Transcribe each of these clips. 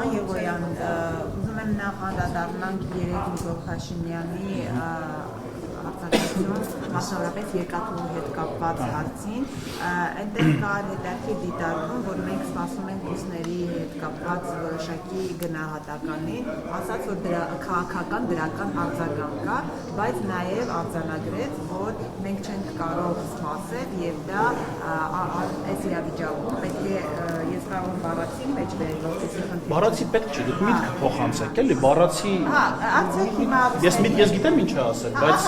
Պարոն Եղոյան, ուզում եմ նախ անդրադառնանք Երեք Նիկոլ Փաշինյանի արձագանքություն, մասնավորապես երկաթուղու հետ կապված հարցին, այնտեղ կար հետաքրքիր դիտարկում, որ մենք սպասում ենք ռուսների հետ կապված որոշակի գնահատականին, ասաց, որ քաղաքական դրական արձագանք կա, բայց նաև արձանագրեց, որ մենք չենք կարող սպասել եւ դա այս իրավիճակում պետք է ես կարող եմ բառացի մեջ բերել, որպեսզի խնդիր։ Բառացի պետք չի, դուք միտք փոխանցեք, էլի բառացի։ Արդյոք հիմա Ես գիտեմ ինչ է ասել, բայց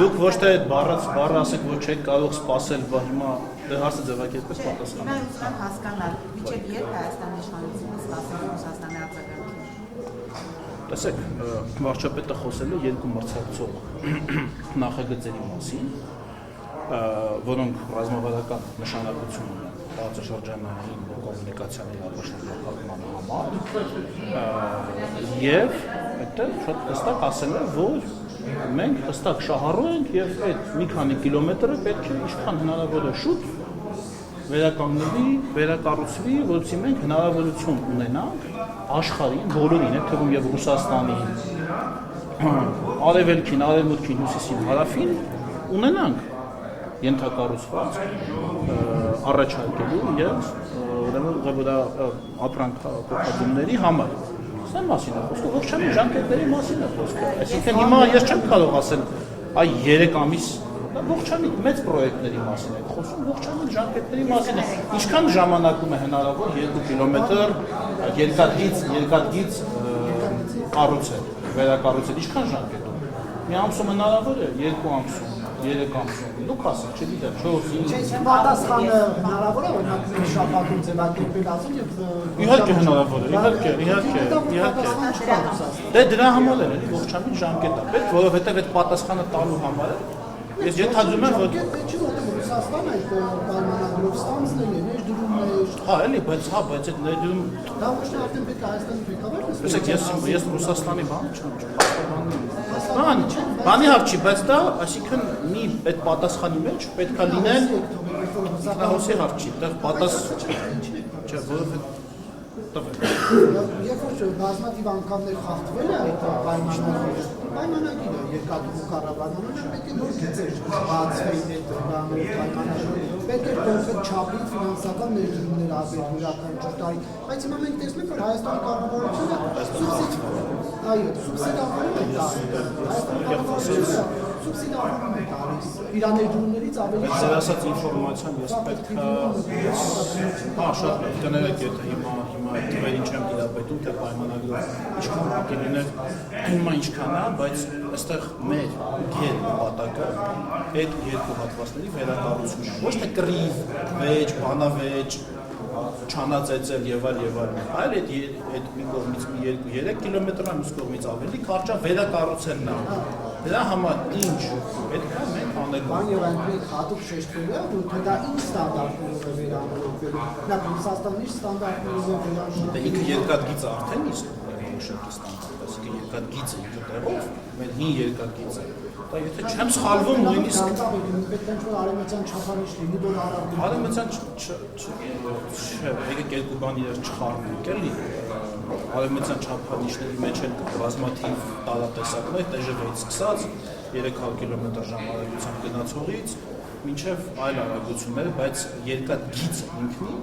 դուք ոչ թե բառը ասեք, որ չեք կարող սպասել, բա հիմա հարցը ձևակերպես պատասխան։ Հիմա ուզում եմ հասկանալ, մինչև երբ Հայաստանի իշխանությունը սպասել է Ռուսաստանի արձագանքին։ Տեսեք, վարչապետը խոսել է երկու մրցակցող նախագծերի մասին, որոնք ռազմավարական նշանակություն ունեն տարածաշրջանային կոմունիկացիաների առաջնահերթական համար եւ այդտեղ շատ հստակ ասել է, որ մենք հստակ շահառու ենք եւ այդ մի քանի կիլոմետրը պետք է ինչքան հնարավոր է շուտ վերականգնվի, վերակառուցվի, որովհետեւ մենք հնարավորություն ունենանք աշխարհին, բոլորին, այդ թվում եւ Ռուսաստանին, արևելքին, արևմուտքին, հյուսիսին, հարավին ունենանք ենթակառուցված առաջարկելու եւ ուրեմն ապրանքների համար։ Սա մասին է խոսքը, ողջամիտ ժամկետների մասին է խոսքը։ Այսինքն հիմա ես չեմ կարող ասել, այ 3 ամիս ողջամիտ մեծ պրոյեկտների մասին է խոսում, ողջամիտ ժամկետների մասին է։ Ինչքան ժամանակում է հնարավոր 2 կիլոմետր երկաթգիծ կառուցել, վերակառուցել, ինչքան ժամկետում։ Մի ամսում հնարավոր է, 2 ամսում, 3 ամսում։ Դուք ասեք, չգիտեմ, 4-5։ Չէ, պատասխանը հնարավոր է, օրինակ մի շաբաթում ձևակերպել ասել եւ Իհարկե հնարավոր է, իհարկե։ Դե դրա համար է, ողջամիտ ժամկետ է պետք, որովհետեւ այդ պատասխանը տալու համար է։ Ես ենթադրում եմ, որ չի որտեղ Ռուսաստանը այդ պայմանագրով ստանձնել է, ներդրումներ։ Հա, էլի, բայց այդ ներդրում Դա ոչ թե արդեն պետք է Հայաստանի ղեկավարը Տեսեք, ես Ռուսաստանի բան չեմ, բանի հարց չի, բայց դա, այսինքն մի այդ պատասխանի մեջ պետք է լինել ինքնահոսի հարց չի, դեռ չէ, որովհետեւ Երբ որ բազմաթիվ անգամներ խախտվել է այդ պայմանագիրը, պայմանագիրը երկաթուղու կառավարությունը պետք է նոր գծեր բացվեին այդ պայմանագիրը, պետք է կոնկրետ չափի ֆինանսական ներդրումներ արվեր յուրաքանչյուր տարի, բայց հիմա մենք տեսնում ենք, որ Հայաստանի կառավարությունը սուբսիդավորում է սուբսիդավորում է տալիս իրաներդրումներից ավելի Ձեր ասած ինֆորմացիան ես պետք է շատ կներեք, եթե հիմա թվերին չեմ դիապետում, թե պայմանագրով ինչքան պետք է լիներ, հիմա ինչքան է, բայց այստեղ մեր նպատակը այդ երկու հատվածների վերակառուցումն է, ոչ թե կռիվ, վեճ, բանավեճ, չանածեցել եւ այլ, այլ այդ մի կողմից մի 2-3 կիլոմետր, մյուս կողմից ավելի կարճ վերակառուցելն է։ Դրա համար ինչ պետք է մենք անելու։ Բան եւ այնպես հատուկ շեշտել է, որ դա ինչ ստանդարտներով է վերանորոգվելու։ Նա Ռուսաստանի ստանդարտներով է վերանորոգվելու։ Դե ինքը երկաթգիծը արդեն իսկ որոշակի ստանդարտ է, այսինքն երկաթգիծը ինքը տեղով, մեր հին երկաթգիծը։ Դա եթե չեմ սխալվում, նույնիսկ պետք է ինչ-որ արևմտյան չափանիշ լինի, որ արագ։ Արևմտյան չէ, եկեք երկու բան իրար չխառնենք, էլի։ Արևմտյան չափանիշների մեջ էլ բազմաթիվ տարատեսակներ, TŽV-ից սկսած 300 կմ/ժ արագությամբ գնացողից մինչև այլ արագություններ, բայց երկաթգիծը ինքնին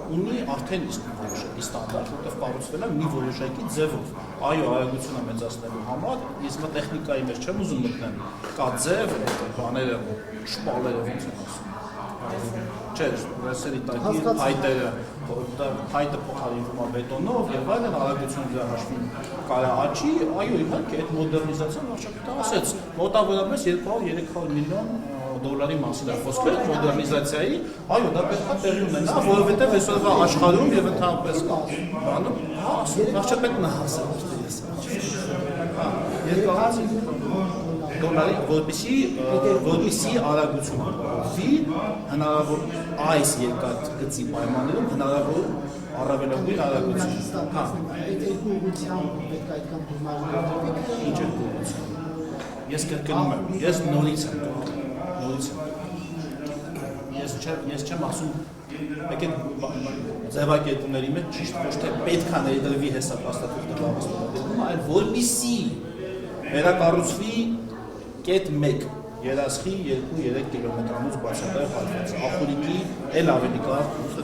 ունի արդեն իսկ որոշակի ստանդարտ, որտեղ կառուցվել է մի որոշակի ձևով։ Այո, արագությունը մեծացնելու համար, ես մա տեխնիկայի մեջ չեմ ուզում մտնել, կա ձև, բաները, շպալերը ոնց են ասում։ Չէ, ռեսերի տակի փայտերը, փայտը փոխարինվում է բետոնով եւ այլն, արագությունը դրա հաշվին կարա աճի, այո, իհարկե, այդ մոդեռնիզացիան վարչապետը ասեց, մոտավորապես 200-300 միլիոն դոլարի մասին է խոսքը մոդեռնիզացիայի, այո, դա պետք է տեղի ունենա, որովհետև այսօրվա աշխարհում եւ ընդհանրապես բանում, վարչապետն է ասել, դոլարի, որպեսզի արագությունը կողմի հնարավոր այս երկաթգծի պայմաններում հնարավոր առավելագույն արագություն։ Այդ երկու ուղղությամբ պետք է այդքան գումարներ Ինչ է ուղղություն։ Ես կրկնում եմ, ես նորից եմ։ Ես չեմ ասում Մեկ է ձևակերպումների մեջ ճիշտ ոչ թե պետք է ներդրվի հեսափաստաթուղթը բավականացնում, այլ որպեսզի վերակառուցվի կետ 1 երասխի 2-3 կիլոմետրանոց բացակայող հատվածը, ախորիկի էլ ավելի կարճ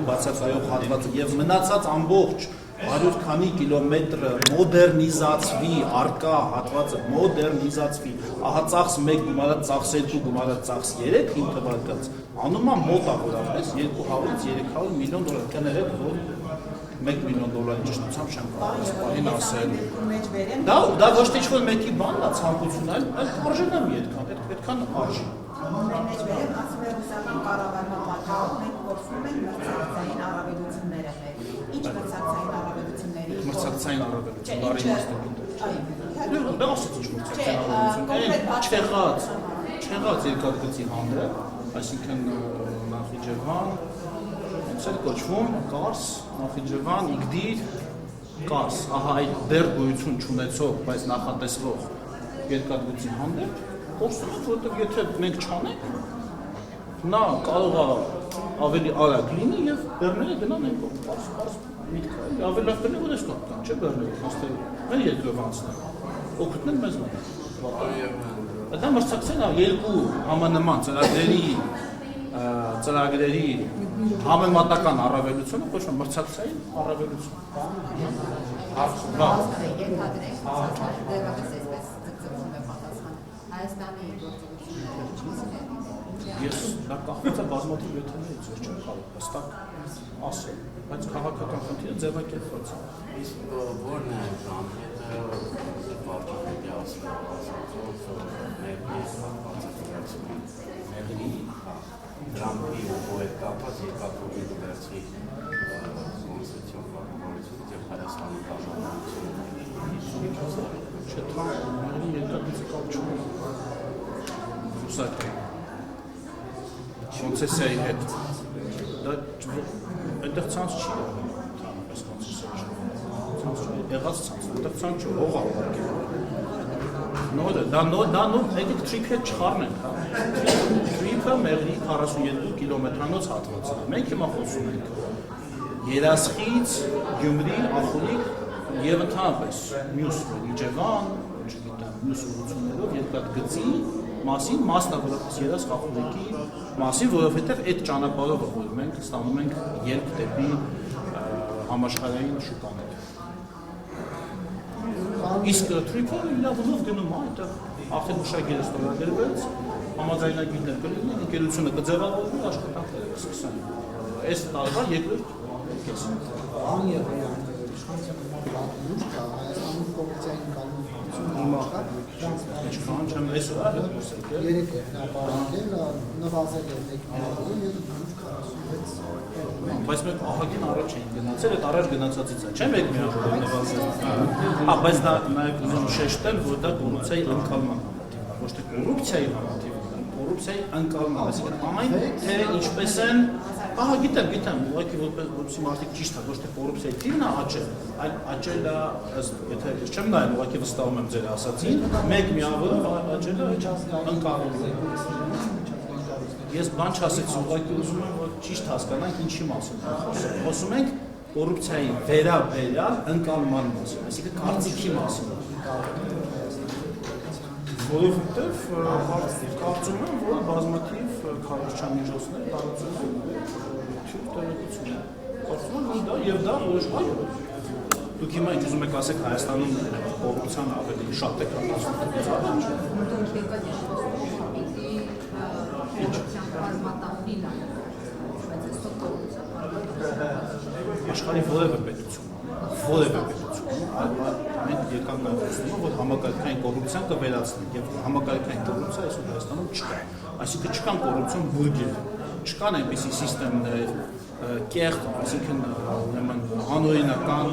բացակայող հատվածը եւ մնացած ամբողջ 100 քանի կիլոմետր մոդեռնիզացվի, արկա հատվածը մոդեռնիզացվի, ահա ծախս 1 գումարած ծախս 2 գումարած ծախս 3 իմ թվարկած անումա մոտավորապես 200-ից 300 միլիոն դոլար կներեք, որ 1 միլիոն դոլարի ճշտությամբ չեմ կարող սպանին ասել։ Դա ոչ թե ինչ-որ մեկի բանն է ցանկություն, այլ արժենա մի այդքան արժի։ Մեջ վերեմ, ասում է ռուսական կառավարման պատճառով մենք փորձում ենք մրցակցային առավելությունները մեր։ Ինչ մրցակցային առավելությունների։ Մրցակցային առավելություն, բարի մասնագետ։ Դա ասած ինչ մրցակցային առավելություն։ Չեղած երկաթգծի հանդեպ, այսինքն Նախիջևան, ոնց է կոչվում, Կարս, Նախիջևան, Իգդիր, Կարս, ահա այդ դեռ գոյություն չունեցող, բայց նախատեսվող երկաթգծի հանդեպ փորձում ենք, որովհետև եթե մենք չանենք, նա կարող է ավելի արագ լինի եւ բեռները գնան այն կողմ։ Պարզ միտքը, ավելի լավ կլինի, որ այս կողմ կան, չէ՞ բեռները, հաստատ մեր երկրով անցնել։ Օգտնել մեզ մոտ։ Դա մրցակցային երկու համանման ծրագրերի համեմատական առավելությունը ոչ թե մրցակցային առավելություն։ Հայաստանի գործողությունները Ես դա կախված է բազմաթիվ յոթներից, որ չեմ կարող հստակ ասել, բայց քաղաքական խնդիրը ձևակերպված է։ Իսկ ո՞րն է ժամկետը վարչապետի ասացով ներկայիս հատվածը ներդրի Տրամփի ու հետ կապված երկաթուղի դերցի կոնստիտուցիոն կառավարությունը եւ Հայաստանի դաշնակցությունը Չէ, Տրամփի երկաթուղի կապ չունի։ Ռուսական կոնցեսիայի հետ դա այնտեղ ցանց չի եղել այս կոնցեսիայի ցանց չի եղած ցանց այնտեղ ցանց չի հող աղարկել նորը դա նոր այդիկ թրիփի հետ չխառնենք հա թրիփը մեղրի 42 կիլոմետրանոց հատվածն է մենք հիմա խոսում ենք Երասխից Գյումրի Ախորիկ եւ ընդհանրապես մյուս Իջևան չգիտեմ մյուս ուղղություններով երկաթգծի մասին մասնավորապես Երասխ Ախորիկի մասին, որովհետև այդ ճանապարհով որ մենք ստանում ենք ելք դեպի համաշխարհային շուկաներ։ Իսկ թրիփը իրավունով գնում է այդտեղ արդեն ուշագիրը ստորագրվեց, համաձայնագիրներ կլինի, ընկերությունը կձևավորվի, աշխատանքները կսկսեն։ Այս տարվա երկրորդ կեսին։ Հայաստանում կոռուպցիայի կանոնություն Հիմա ինչքան չեմ այսօր հետոսել։ երեք է հրապարակել, նվազել է 1 միլիոն եւ 46 Բայց մենք ահագին առաջ էին գնացել, այդ առաջ գնացածից է, չէ՞ 1 միլիոն նվազել։ Հա, բայց դա նաև ուզում շեշտել, որ դա կոռուպցիայի ընկալման համատիվ է, ոչ թե կոռուպցիայի համատիվ է, կոռուպցիայի ընկալման, այսինքն այն թե ինչպես են, ահա գիտեմ, ուղղակի որպեսզի մարդիկ ճիշտ է, ոչ թե կոռուպցիայի թիվն է աճել, այլ աճել է, եթե ես չեմ նայում, ուղղակի վստահում եմ ձեր ասածին, մեկ միավորով աճել է ընկալումը։ Ես բան չասեցի, ուղղակի ուզում եմ, որ ճիշտ հասկանանք ինչի մասին խոսում։ Խոսում ենք կոռուպցիայի վերաբերյալ ընկալման մասին, այսինքն կարծիքի մասին։ Որովհետև կարծում եմ, որ բազմաթիվ քարոզչամիջոցներ տարածում են թյուր տեղեկություն։ Կարծում եմ, որ դա եւ դա որոշ Դուք հիմա ինչ ուզում եք ասեք Հայաստանում կոռուպցիան ավելի շատ է քան աշխարհի որևէ պետություն, մենք եկանք այն խոստումը, որ համակարգային կոռուպցիան կվերացնենք եւ համակարգային կոռուպցիա այսօր Հայաստանում չկա։ Այսինքն չկան կոռուպցիոն բուրգեր, չկան այնպիսի համակարգեր, կեղտ, այսինքն ուրեմն անօրինական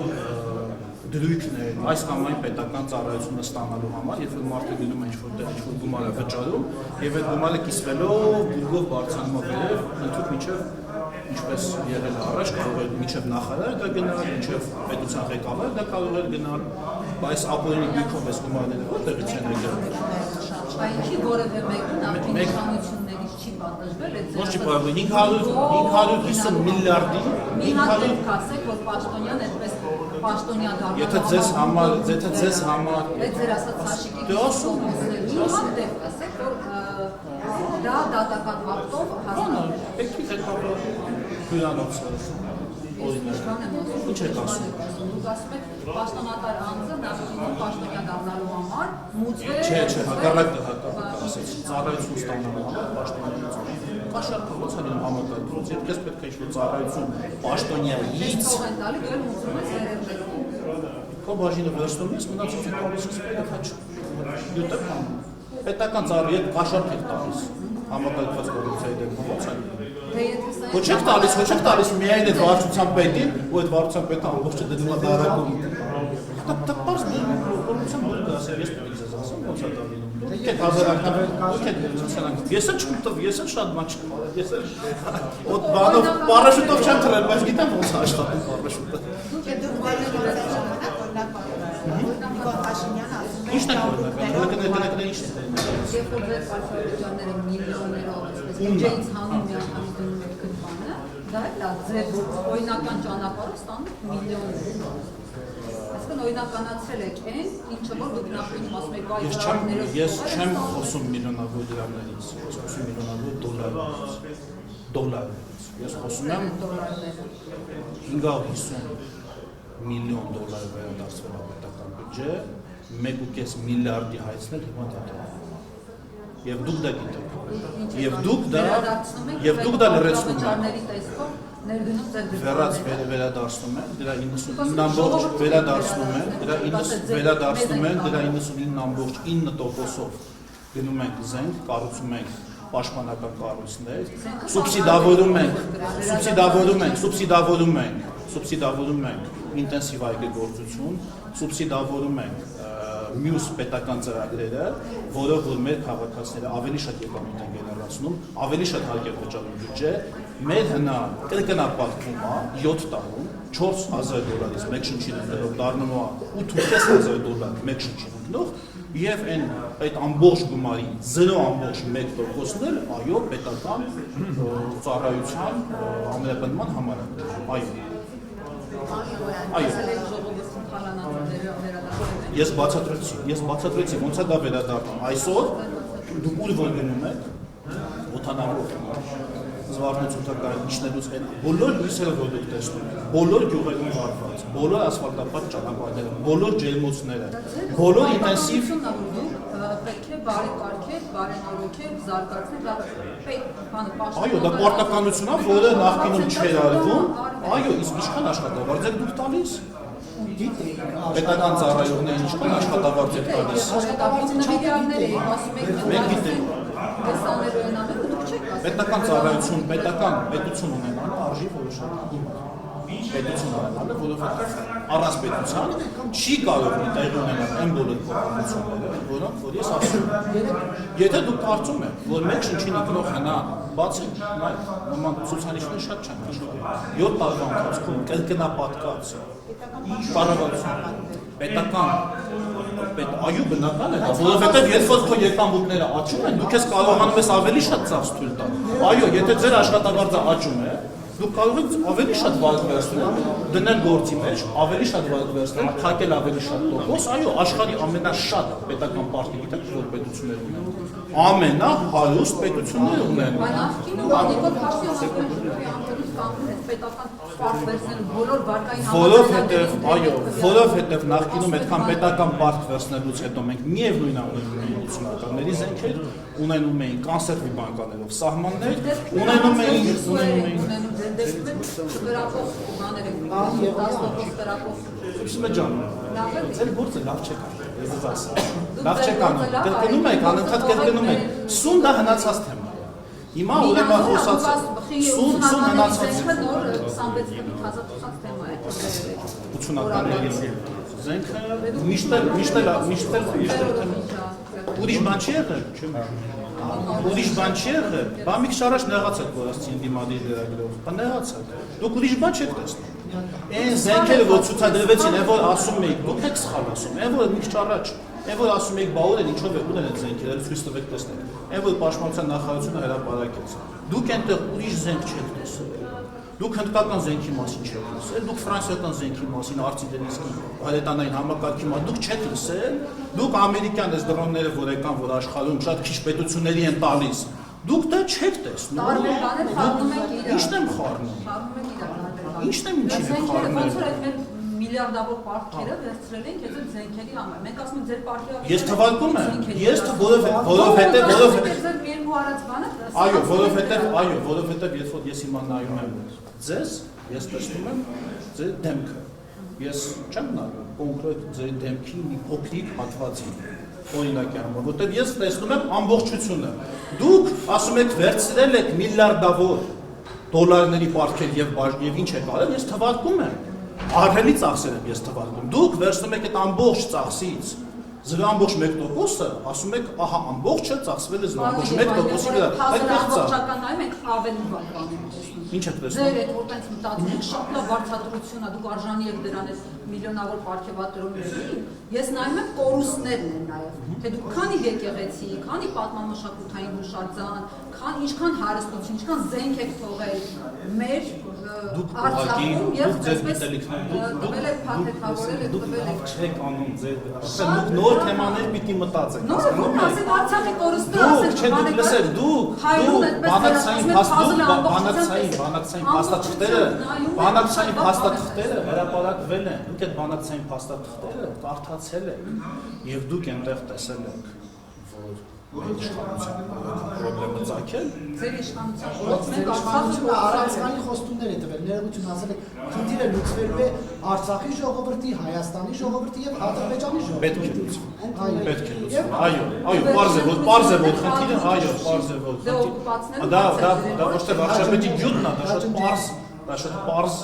դրույքներ, այս կամ այն պետական ծառայությունը ստանալու համար, երբ որ մարդը գնում է ինչ-որ գումար է վճարում, եւ այդ գումարը կիսվելով բուրգով բարձրանում է վերև, ընդհանուր միջև ինչպես եղել է առաջ, կարող է մինչև նախարար դա գնալ, մինչև պետության ղեկավար դա կարող է գնալ, բայց ապօրինի դիքով էս գումարները որտեղից են եկել։ Ինչի որևէ մեկն արդեն իշխանություններից չի պատժվել, Ոչ չի պատժվել 550 միլիարդի, մի հատ դեպք ասեք, որ պաշտոնյան այդպես պաշտոնյա դառնալու եթե ձեզ համար այդ ձեր ասած Սաշիկի դե ասում մի հատ դեպք ասեք, որ դա դատական ակտով հասնել է։ Եկի ղեկավար հյուրանոցը Ինչ եք ասում։ Դուք ասում եք պաշտոնատար անձը նախկինում պաշտոնյա դառնալու համար մուծվել է։ Չէ, հակառակը ասեցի, ծառայություն ստանալու համար պաշտոնյայություն։ Կա շատ ո՞նց է համակարգված, եթե քեզ պետք է ինչ-որ ծառայություն պաշտոնյայից Թող են տալի, դու մուծում ես երևի։ քո բաժինը վերցնում ես, մնացածը տալիս ես պետք է յուտը կամ պետական ծառայի հետ կաշառք եք տալիս համակարգված կոռուպցիայի դեպքում ո՞նց է։ Ոչ եք տալիս միայն այդ վարչության պետին, ու այդ վարչության պետը ամբողջը դնում է դարակում։ Դա պարզ կոռուպցիան որ դասեր ես պետք է ձեզ ասեմ ո՞նց է դա լինում։ Դուք եք հազարակներ, ես էլ շատ բան չկա, ես էլ ոտ բանով պարաշուտով չեմ թռել, բայց գիտեմ ոնց է աշխատում պարաշուտը։ Դուք վերջին ժամանակ օրինակ Նիկոլ Փաշինյանը ասում է Ինչն է օրինակ, ինչ է։ Երբ որ ձեր պաշտոնյաները միլիոններով այսպես բյուջեից հանում միանգամից դնում եք քննանը, դա էլ է ձեր օրինական ճանապարհով ստանում միլիոններ։ Այսինքն օրինականացրել եք այն, ինչը որ դուք նախկինում ասում եք վայ Ես չեմ խոսում միլիոնավոր դրամներից, ես խոսում միլիոնավոր դոլարներից։ Ես խոսում եմ 550 միլիոն դոլար վերադարձվել պետական բյուջե, 1.5 միլիարդի հայցնել հիմա դատում։ Եվ դուք դա գիտեք։ Եվ դուք դա լրացնում եք։ Ներդնում ձեր վերադարձնում են, դրա 99% վերադարձնում են, դրա 99%-ով գնում ենք զենք, կառուցում ենք պաշտպանական կառույցներ, սուբսիդավորում ենք ինտենսիվ այգեգործություն, սուբսիդավորում ենք մյուս պետական ծրագրերը, որով որ մեր քաղաքացիները ավելի շատ եկամուտ են գեներացնում, ավելի շատ հարկ են վճարում բյուջե, մեր հնա կրկնապատկվում է 7 տարում $4,000 մեկ շնչին ընկնող դառնում է $8,500 մեկ շնչին ընկնող եւ այդ ամբողջ գումարի 0.1%-ն էլ այո պետական ծառայության ամենապնդման համար է։ Այո։ Ես բացատրեցի, ոնց է դա վերադառնում։ Այսօր դուք ուր որ գնում եք, օդանավով զվարթնոցուտական իջնելուց հետ բոլոր լույսերը որ դուք տեսնում եք, բոլոր գյուղերում վարված, բոլոր ասֆալտապատ ճանապարհները, բոլոր ջերմոցները, բոլոր ինտենսիվ պետք է բարեկարգել, բարենորոգել, զարգացնել, դա պետք Այո, դա պարտականություն է, որը նախկինում չէր արվում։ Այո, իսկ ինչքան աշխատավարձ եք դուք տալիս։ Պետական ծառայողներին ինչքան աշխատավարձ եք տալիս։ Պետական ծառայություն, պետություն ունենալը արժի որոշակի պետություն ունենալը, որովհետև առանց պետության չի կարող տեղի ունենալ այն բոլոր փոփոխությունները, որոնք որ ես ասում եմ։ Եթե դուք կարծում եք, որ մեկ շնչին ընկնող հնա բացի նման ցուցանիշներ շատ չեն հաշվում։ 7 տարվա ընթացքում կրկնապատկած կառավարություն պետական այո բնական է, որովհետև երբ որ քո եկամուտները աճում են, դուք ես կարողանում ես ավելի շատ ծախս թույլ տալ։ Այո, եթե ձեր աշխատավարձը աճում է, դուք կարող եք ավելի շատ վարկ վերցնել, դնել գործի մեջ, ավելի շատ վարկ վերցնել, փակել ավելի շատ տոկոս, այո, աշխարհի ամենաշատ պետական պարտի գիտեք որ պետություններ ունեն։ Ամենահարուստ պետություններ ունեն։ Նախկինում Նիկոլ Փաշինյանը պետական պարկ վերցնելու բոլոր վարկային որովհետև նախկինում այդքան պետական պարկ վերցնելուց հետո մենք միևնույն ունենում 80-ականների զենքեր, ունենում էին կոնսերվի բանկաներով սահմաններ, ունենում էին կրակով բաներ են, 10% կրակով։ Ուսումը ջան, ձեր գործը լավ չեք անում, ես ձեզ ասեմ։ Լավ չեք անում, կրկնում եք, անընդհատ կրկնում եք։ Սուն դա հնացած թեմա է։ Հիմա ուրեմն խոսած սուն հնացած նոր 26 թվականի թեմա է։ 80-ականների Զենքը միշտ ուրիշ բան չի եղել, ուրիշ բան չի եղել, բա մի քիչ առաջ նեղացեք, որ ասցին դիմադիր լրագրող, բա նեղացեք, դուք ուրիշ բան չեք տեսնում, այն զենքերը, որ ցուցադրվեցին, այն որ ասում էիք, դուք եք սխալ ասում, այն որ մի քիչ առաջ, այն որ ասում էիք, բա ուր են, ինչով եք ուներ են զենքերը, ցույց տվեք տեսնեք, այն որ պաշտպանության նախարարությունը հրապարակեց, դուք այնտեղ ուրիշ զենք չեք տեսել, դուք հնդկական զենքի մասին չեք լսել, դուք ֆրանսիական զենքի մասին, արտիլերիստի, հայետանային համակարգի մասին, դուք չեք լսել, դուք ամերիկյան այս դրոնները, որ եկան, որ աշխարհում շատ քիչ պետությունների են տալիս, դուք դա չեք տեսնում։ Տարբեր բաներ խառնում եք իրար։ Ի՞նչն եմ խառնում։ Ի՞նչն եմ ինչի եմ խառնում։ Ոնց որ այդ մեր միլիարդավոր պարտքերը վերցրել են քեզ այդ զենքերի համար։ Մենք ասում ենք ձեր պարտքը։ Ես թվարկում եմ, ես որովհետև երկու արած բանը։ Այո, որովհետև երբ որ ես հիմա նայում եմ ձեզ, ես տեսնում եմ ձեր դեմքը։ Ես չեմ նայում կոնկրետ ձեր դեմքի մի փոքրիկ հատվածին։ Օրինակի համար, որտեղ ես տեսնում եմ ամբողջությունը։ Դուք ասում եք վերցրել եք միլիարդավոր դոլարների պարտքեր եւ ինչ եք արել, ես թվարկում եմ։ Ահռելի ծախսեր եմ ես թվարկում։ Դուք վերցնում եք այդ ամբողջ ծախսից 0.1%-ը, ասում եք, ահա ամբողջը ծախսվել է 0.1%-ի վրա։ Այդտեղ ամբողջական նայում ենք ավելի բան բաներ տեսնում։ Ինչ եք տեսնում։ Ձեր այդ որտենց մտածում եք շատ լավ վարձատրությունն է, դուք արժանի եք դրան այս միլիոնավոր պարգևատրումներին։ Ես նայում եմ կորուստներն են նաև, թե դուք քանի եկեղեցի, քանի պատմամշակութային հուշարձան, ինչքան հարստություն, ինչքան զենք եք թողել մեր Արցախում եւ այսպես տվել եք փաթեթավորել եք տվել եք չեք անում ձեր դուք նոր թեմաներ պիտի մտածեք նոր ասեք Արցախի կորուստը ասեք դուք լսեք դուք բանակցային փաստաթղթերը հրապարակվել են դուք այդ բանակցային փաստաթղթերը կարդացել եք եւ դուք այնտեղ տեսել եք որ մեր իշխանության պրոբլեմը ցակել ձեր իշխանության առանցքային խոստումներ է տվել ներողություն ասել եք քինդիրը լուծվելու է Արցախի ժողովրդի, Հայաստանի ժողովրդի եւ Ադրբեջանի ժողովրդի պետք է լուծվի այո պարզ է որ քինդիրը այո պարզ է որ դա ոչ թե վարչապետի գյուտն է դա շատ պարզ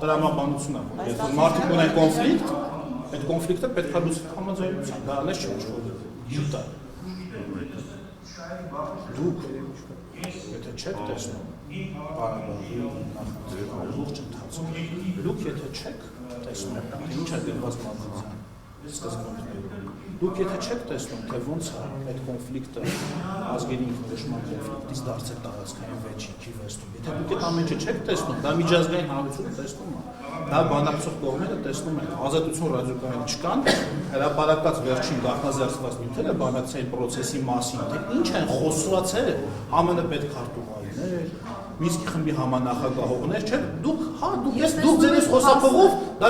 տրամաբանություն է երբ որ մարդիկ ունեն կոնֆլիկտ այդ կոնֆլիկտը պետք է լուծվի համաձայնությամբ դա անես չէ որ գյուտ է դուք եթե չեք տեսնում Ղարաբաղի ամբողջ ընթացքում դուք եթե չեք տեսնում ինչ է դրված մարտության սկզբունքներում դուք եթե չեք տեսնում թե ոնց է այդ կոնֆլիկտը ազգերի ինքնորոշման կոնֆլիկտից դարձել տարածքային վեճի վեստում եթե դուք այդ ամեն ինչը չեք տեսնում դա միջազգային հանրությունը տեսնում է դա բանակցող կողմերը տեսնում են ազատություն ռադիկալային չկան հրապարակած վերջին գաղտնազերծված նյութերը բանակցային process-ի մասին թե ինչ են խոսվածել ԱՄՆ պետքարտուղարներ Միսկի խմբի համանախագահողներ չէ դուք ձեր այս խոսափողով դա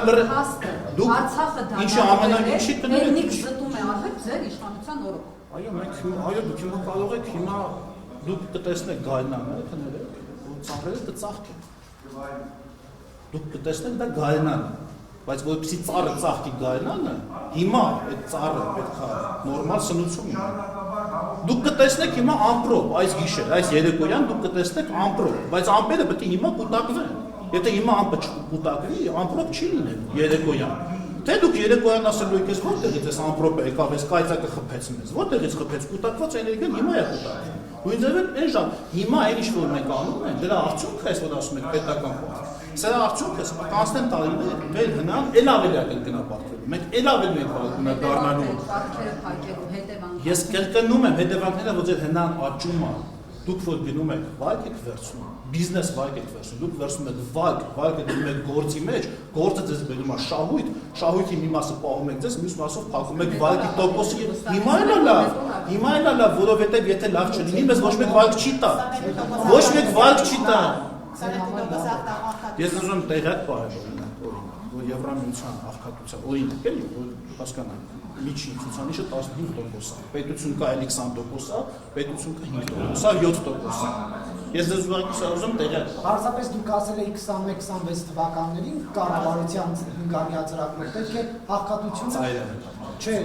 դուք Արցախը դա ինչի ամենաինչի կներեք նիկ զտում է արվել ձեր իշխանության օրոք այո դուք հիմա կարող եք հիմա դուք կտեսնեք գայնանը կներեք որ ծաղրերը կծաղկեն դուք կտեսնեք դա գայնանը բայց որպեսզի ծառը ծաղկի գայնանը հիմա այդ ծառը պետք է նորմալ սնուցում ունենա դուք կտեսնեք հիմա ամպրոպ այս գիշեր այս երեկոյան դուք կտեսնեք ամպրոպ բայց ամպերը պետք է հիմա կուտակվեն եթե հիմա ամպը չկուտակվի ամպրոպ չի լինել երեկոյան թե դուք երեկոյան ասելու եք ես որտեղից այս ամպրոպը եկավ այս կայծակը խփեց մեզ որտեղից խփեց կուտակված էներգիան հիմա է կուտակվում Նույն ձևն այն ժամ հիմա այն ինչ որ մենք անում ենք դրա արդյունքը այս որ ասում ենք պետական կողմ Սա արդյունքը կանցնեն տարիներ մեր հնան էլ ավելի կգնա բարձրացնելու։ Մենք էլ ավելի ենք դառնալու։ Ես կրկնում եմ հետևանքները որ ձեր հնան աճում է։ Դուք որ գնում եք վայք եք վերցնում, բիզնես վայք եք վերցնում, դուք վերցնում եք վայքը դնում եք գործի մեջ, գործը ձեզ բերում է շահույթի մի մասը պահում եք ձեզ, մյուս մասով փակում եք վայքի տոկոսի։ Հիմա էլ է լավ, որովհետև եթե լավ չլինի, մեզ ոչ մեկ վայք չի տա։ Ոչ մեկ վայք չի տա։ Ես ուզում եմ տեղյակ պահել որ Եվրամիության աղքատության օրինակ էլի որ հասկանանք միջին ցուցանիշը 15% է պետություն կա 20% է պետություն կա 5% 7% ես ձեզ ուզում տեղյակ Պարզապես դուք ասել եք 21-26 թվականներին կառավարության 5-ամյա ծրագրով պետք է աղքատությունը չէ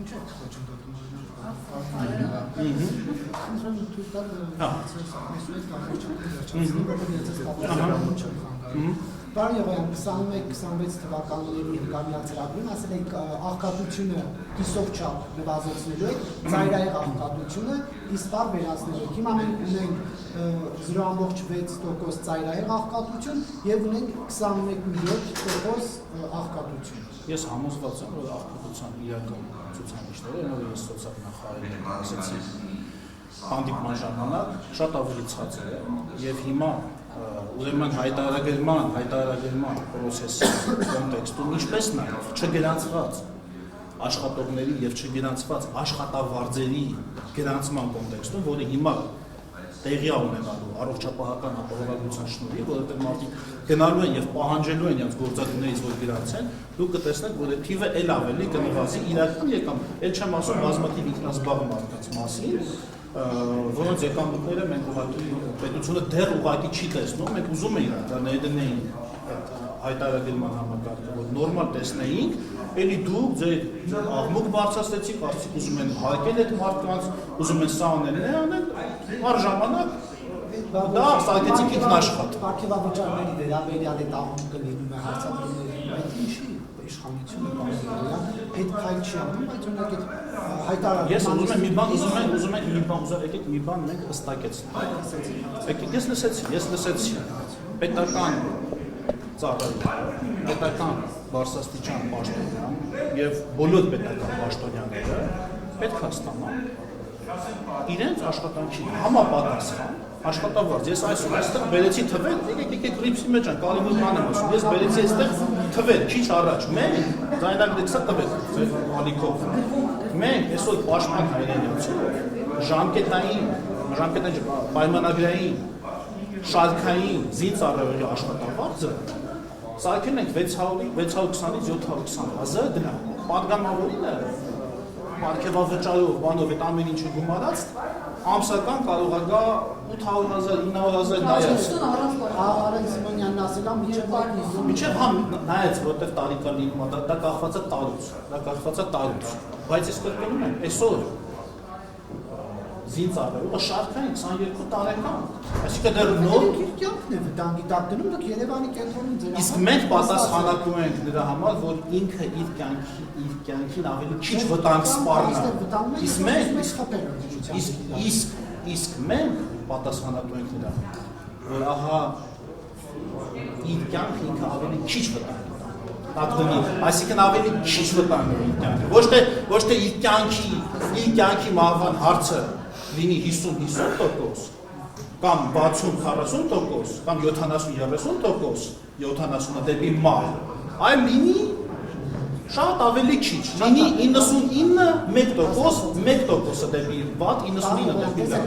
ինչ է խոսում Պարոն Եղոյան, 21-26 թվականների հնգամյա ծրագրում ասել եք աղքատությունը կիսով չափ նվազեցնելու եք, ծայրահեղ աղքատությունը իսպառ վերացնելու եք։ Հիմա մենք ունենք 0.6% ծայրահեղ աղքատություն եւ ունենք 21.7% աղքատություն։ Ես համոզված եմ, որ աղքատության իրական ցուցանիշները, որ ես սոցիալնախարարին ասացի հանդիպման ժամանակ, շատ ավելի ցածր է եւ հիմա ուրեմն հայտարարագրման process-ի կոնտեքստում ինչպես նաեւ չգրանցված աշխատողների եւ չգրանցված աշխատավարձերի գրանցման կոնտեքստում, որը հիմա տեղի ունենալու առողջապահական ապահովության շնորհիվ, որովհետեւ մարդիկ գնալու են եւ պահանջելու են իրենց գործադուներից, որ գրանցեն, դուք կտեսնեք, որ այդ թիվը ել ավելի կնվազի իրական եկամ, ել չեմ ասում բազմաթիվ ինքնազբաղ մարդկանց մասին, որոնց եկամուտները մենք ուղղակի պետությունը դեռ ուղղակի չի տեսնում, մենք ուզում էինք դա ներդնեին այդ հայտարարման համակարգը, որ նորմալ տեսնեինք, էլի դուք ձեր աղմուկ բարձրացրեցիք, արդյոք ուզում են հարկել այդ մարդկանց, ուզում են սա անել, առ ժամանակ դա սարքեցիք ինքնաշխատ։ Պարգևավճարների վերաբերյալ այդ աղմուկը լինում է հարցադրումների, այդ ինչի իշխանությունը բանալիա, այդ քայլ չի անում, բայց օրինակ այդ հայտարարումը։ Ես ուզում եմ մի բան մենք հստակեցնենք։ Եկեք ես լսեցի պետական ծառայություն, պետական բարձրաստիճան պաշտոնյան եւ բոլոր պետական պաշտոնյաները պետք է ստանան իրենց աշխատանքի համապատասխան աշխատավարձ։ Ես այսօր այստեղ բերեցի թվեր, եկեք ռիփսի մեջ են, կարևոր բան եմ ասում։ Ես բերեցի այստեղ թվեր, քիչ առաջ մենք ձայնագրեցի սա թվեր, ձեր ալիքով։ Մենք այսօր պաշտպան հայրենիացիով ժամկետային պայմանագրային շարքային զինծառայողի աշխատավարձը սարքել ենք 620-ից 720 հազար դրամ։ Պատգամավորինը պարգևավճարով բանով այդ ամեն ինչը գումարած ամսական կարող է գա 800,000, 900,000 նայած։ Արեն Սիմոնյանն ասել է Միջև համ նայած, որտեղ տարիքա լինում է, դա կախված է տարուց, բայց ես կրկնում եմ, այսօր զինծառայողը շարքային 22 տարեկան, այսինքն դեռ նոր կյանքն է վտանգի տակ դնում, դուք Երևանի կենտրոնում ձեր իսկ մենք պատասխանատու ենք նրա համար, որ ինքը իր կյանքին ավելի քիչ վտանգ սպառնա։ Իսկ մենք պատասխանատու ենք նրա համար, որ ահա իր կյանքը ինքը ավելի քիչ վտանգ տակ, այսինքն ավելի քիչ վտանգ իր կյանքը, ոչ թե իր կյանքի մահվան հարցը լինի 50-50% կամ 60-40% կամ 70-30%, 70-ը դեպի մահ, այլ լինի շատ ավելի քիչ, լինի 99% 1%-ը դեպի վատ, 99-ը դեպի լավ։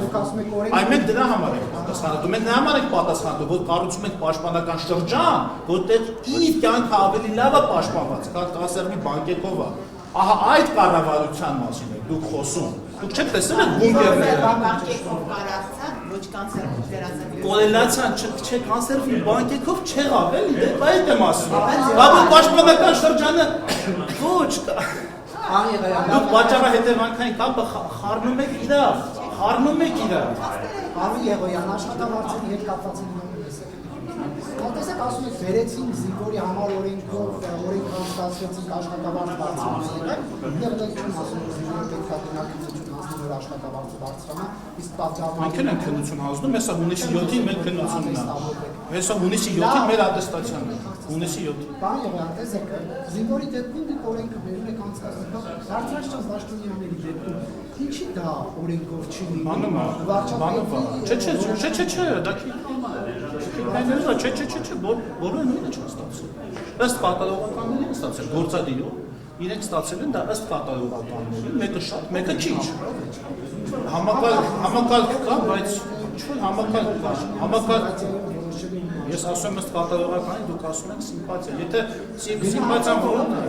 Այ մենք դրա համար ենք պատասխանատու, մենք դրա համար ենք պատասխանատու, որ կառուցում ենք պաշտպանական շրջան, որտեղ իր կյանքը ավելի լավ է պաշտպանված, քան տղասերմի բանկեկով է։ Ահա այդ կառավարության մասին եք դուք խոսում։ Դուք չեք տեսել այդ բունկերները։ Բանկեկով կարացան, ոչ կանսերվով վերացան։ Կորելացիան չէ կանսերվի բանկեկով չեղավ էլի, դե այդ եմ ասում։ Բա պաշտպանական շրջանը ոչ կա։ Դուք պատճառահետևանքային կապը խառնում եք իրար։ Պարոն Եղոյան, աշխատավարձերի հետ կապված տեսեք ասում եք վերեցին զինվորի համար օրենքով օրենք անցկացրեցինք աշխատավարձ բարձրացնել, դեռ չեմ ասում որ զինվորը պետք է գնա քննություն հանձնի որ աշխատավարձը բարձրանա, իսկ պատգամավորը մենք քննություն հանձնում, հեսա հունիսի 7-ին մեր քննությունն է։ Հեսա հունիսի 7-ին մեր ատեստացիան է։ Հունիսի 7-ին։ Պարոն Եղոյան, տեսեք, զինվորի դեպքում դուք օրենքը վերում եք անցկացնել, բարձրացած պաշտոնյաների դեպքում ինչի դա օրենքով չի լինում։ Չէ, դա Չէ, բոլորը նույնը չեն ստացել։ Ըստ կատարողականների են ստացել, գործադիրով իրենք ստացել են դա ըստ կատարողականների, մեկը շատ, մեկը քիչ։ Համակարգ կա, բայց համակարգ ես ասում եմ ըստ կատարողականի, դուք ասում եք սիմպաթիա։ Եթե սիմպաթիան որոնն է,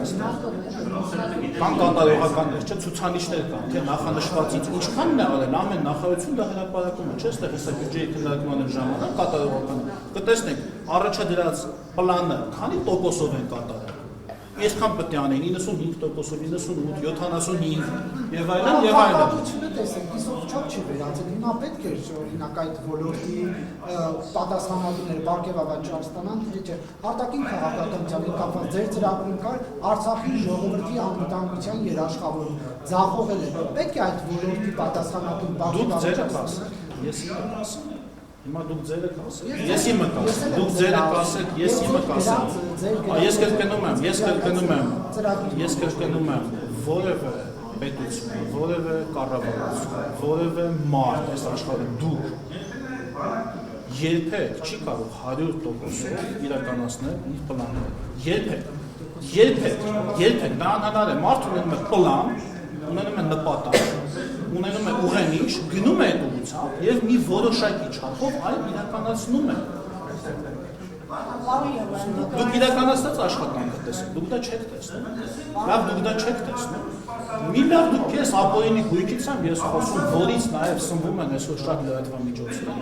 կան կատարողականներ, չէ, ցուցանիշներ կան, թե նախանշվածից ինչքանն է արել, ամեն նախարարություն դա հրապարակում է, չէ, այստեղ հեսա բյուջեի քննարկման ժամանակ կատարողական։ Կտեսնեք, առաջադրած պլանը քանի տոկոսով են կատարել։ Այսքան պետք է անեն 95%-ով 98, 75 եւ այլն եւ այլն։ Պատասխանատվությունը տեսեք, իսով չափ չի վերածել։ Հիմա պետք է օրինակ այդ ոլորտի պատասխանատուները բարգեւավաճառ ստանան, չէ՞։ Արտաքին քաղաքականության հետ կապված ձեր ծրագրում կար Արցախի ժողովրդի անվտանգության երաշխավորում։ Ձախողել է։ Պետք է այդ ոլորտի պատասխանատուն բարգեւավաճառ։ Ես ասեմ։ Հիմա դուք ձերը կասեք։ Ես իմը կասեմ։ Դուք ձերը կասեք, ես իմը կասեմ։ Ես կրկնում եմ, որևէ պետություն, որևէ կառավարություն, որևէ մարդ այս աշխարհում դուք երբեք չի կարող 100%-ով իրականացնել իր պլանները։ Երբեք դա անհնար է։ Մարդ ունենում է պլան, ունենում է նպատակ, ունենում է ուղենիշ, գնում է այդ ուղղությամբ եւ մի որոշակի չափով այն իրականացնում է։ Դուք իրականացած աշխատանքը տեսեք, դուք դա չեք տեսնում։ Լավ, դուք դա չեք տեսնում։ Մի լավ դուք ես ապօրինի գույքից եմ ես խոսում, որից նաեւ սնվում են այսօր շատ լրատվամիջոցներ։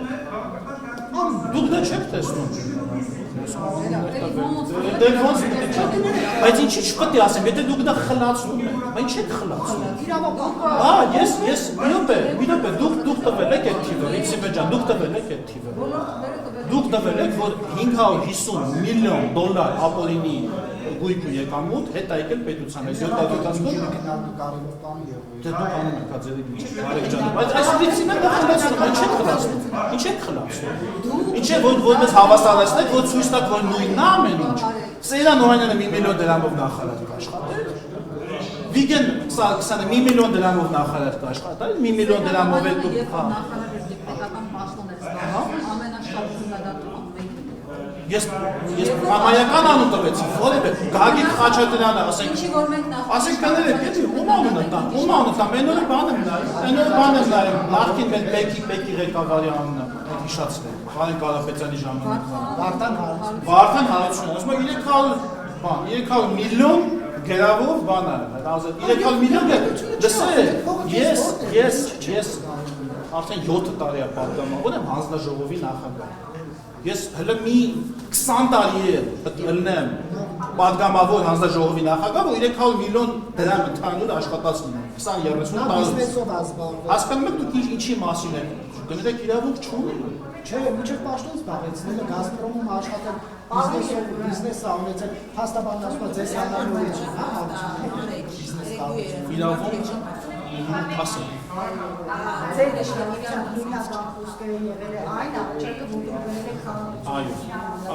Դուք դա չեք տեսնում։ Բայց ինչի՞ չպետք է ասեմ, եթե դուք դա խլացնում եք, բայց չեք խլացնում։ Ես մի րոպե, դուք տվել եք այդ թիվը, Իցիմե ջան, դուք տվել եք այդ թիվը։ Դուք տվել եք, որ $550 միլիոն ապօրինի գույք ու եկամուտ հետ է եկել պետության այս 7 Դե դուք անում եք ձերի միջի Արեգ ջան, բայց այս Իցիմեն դա խլացնում, ինչ եք խլացնում։ Ինչ է որպես հավաստարեցնեք, որ ցույց տաք, որ նույնն է ամեն ինչ։ Սեյրան Օհանյանը $1 միլիոն նախարար կաշխատել։ Վիգեն Սարգսյանը $1 միլիոն նախարար կաշխատել, $1 միլիոն էլ դուք նախարարի պետական պաշտոններ զբաղվում, ամենաշատ քննադատում Ես համայական անուն տվեցի, որևէ Գագիկ Խաչատրյանը, ասենք կներեք, էլի ում անունը տամ, այն օրը բան եմ նայում, նախքին մեր Բեկի ղեկավարի անունը հիշացրեք, Վարեն Կարապետյանի ժամանակ։ Վարդան Հարությունյանը, ասում է 300 միլիոն գերավոր բան է, 300 միլիոն լսեք, ես արդեն 7 տարի է պատգամավոր եմ հանձնաժողովի նախագահ։ Ես հələ մի 20 տարի է պետք է ելնեմ պատգամավոր հանձնաժողովի նախագահ, որ 300 միլիոն դրամ ընդհանուր աշխատած լինեմ 20-30 տարի։ Հասկանում եք դուք ինչի մասին եք գներեք իրավունք չունի։ Չէ, միջև պաշտոն զբաղեցնելը Գազպրոմում աշխատել, բիզնեսը ունեցել, փաստաբանն ասում է ձեզ հանրություն, իրավունք ասեմ։ Ձեր իշխանության հիմնական խոսքերը եղել է այն առաջարկը, որ դուք գնել եք քաղաքացիական։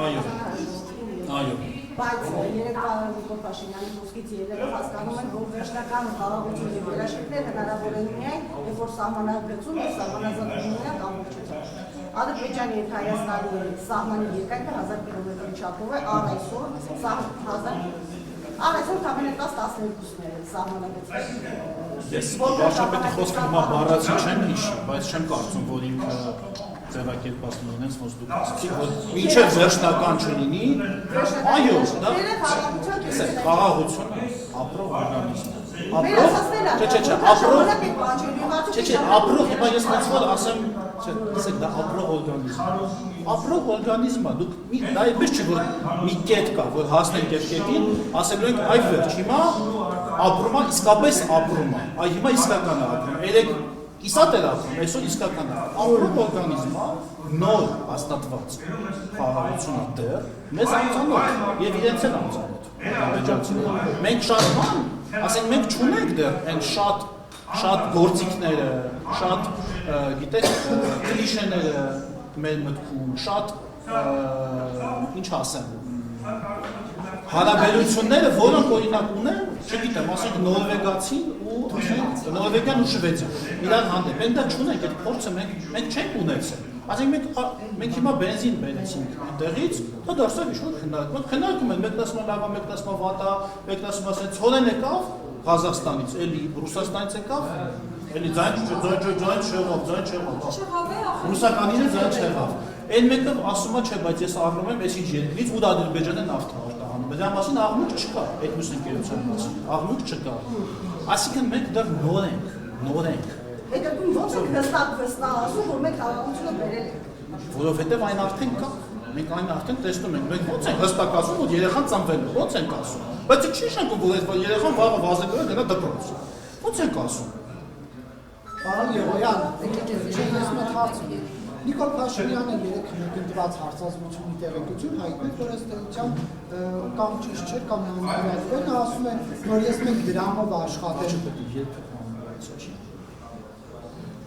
Այո։ Բայց երեկվա Նիկոլ Փաշինյանի խոսքից ելնելով հասկանում են, որ վերջնական խաղաղություն եւ երաշխիքներ հնարավոր են միայն, երբ որ սահմանագծում եւ սահմանազատումները ամբողջությամբ։ Ադրբեջանի եւ Հայաստանի սահմանի երկայնքը 1000 կիլոմետրի չափով է, այսօր կամենը 10-12-ներ են սահմանագծում։ Ես վարչապետի խոսքը հիմա բառացի չեմ հիշի, բայց չեմ կարծում, որ ինքը ձևակերպած լինենց, ոնց դուք ասացիք, որ մինչև վերջնական չլինի, այո, դա խաղաղություն ապրող օրգանիզմ է։ Ապրող, հիմա ես ոնց որ ասեմ, տեսեք, դա ապրող օրգանիզմ է։ Ապրող օրգանիզմ է, դուք դա այդպես չի, որ մի կետ կա, որ հասնենք այդ կետին, ասելու ենք այ վերջ, հիմա ապրում է, իսկապես ապրում է, այ հիմա իսկական է ապրում, երեք կիսատ էր ապրում, այսօր իսկական է, ապրող օրգանիզմ է, նոր հաստատված խաղաղությունը դեռ, մեզ անծանոթ և իրենց էլ անծանոթ, ադրբեջանցիները, մենք շատ բան, ասենք մենք չունենք դեռ այն շատ գործիքները, շատ, գիտեք, կլիշեները մեր մտքում, շատ, ինչ ասեմ, հարաբերությունները, որոնք օրինակ ունեն, չգիտեմ, ասենք նորվեգացին ու նորվեգան ու շվեդիան, իրար հանդեպ, մենք դա չունենք, այդ փորձը մենք չենք ունեցել, ասենք մենք հիմա բենզին բերեցինք այնտեղից, դա դարձավ ինչ-որ քննարկում են, մեկն ասում է լավ, մեկն ասում է վատ, մեկն ասում է ասենց ցորեն եկավ Ղազախստանից, էլի Ռուսաստանից եկավ, էլի ձայն չեղավ, ռուսականին էլ ձայն չեղավ, այն մեկը ասում է չէ, բայց ես առնում եմ այս ինչ երկրից ու դա Ադրբեջանը նավթ է արտահանում, դրա մասին աղմուկ չկա, այդ մյուս ընկերության մասին, աղմուկ չկա, այսինքն մենք դեռ նոր ենք։ Հետո ոնց եք հստակ ասում, որ մենք խաղաղությունը բերել ենք։ Որովհետև այն արդեն կա։ Մենք այն արդեն տեսնում ենք, մենք ո՞նց ենք հստակ ասում, որ երեխան ծնվել է, ո՞նց ենք ասում։ Բայց չի շնորհում, որ երեխան վաղը վազելու է գնա դպրոց։ Ո՞նց ենք ասում։ Պարոն Եղոյան, ես մեծ հարց ունեմ։ Նիկոլ Փաշինյանը երեք ընդդիմված հարցազրույցի տեղեկություն հայտնեց, որ ըստ էության կամ ճիշտ չէ, կամ անհրաժեշտ է, ասում է, որ ես մեկ դրամով աշխատել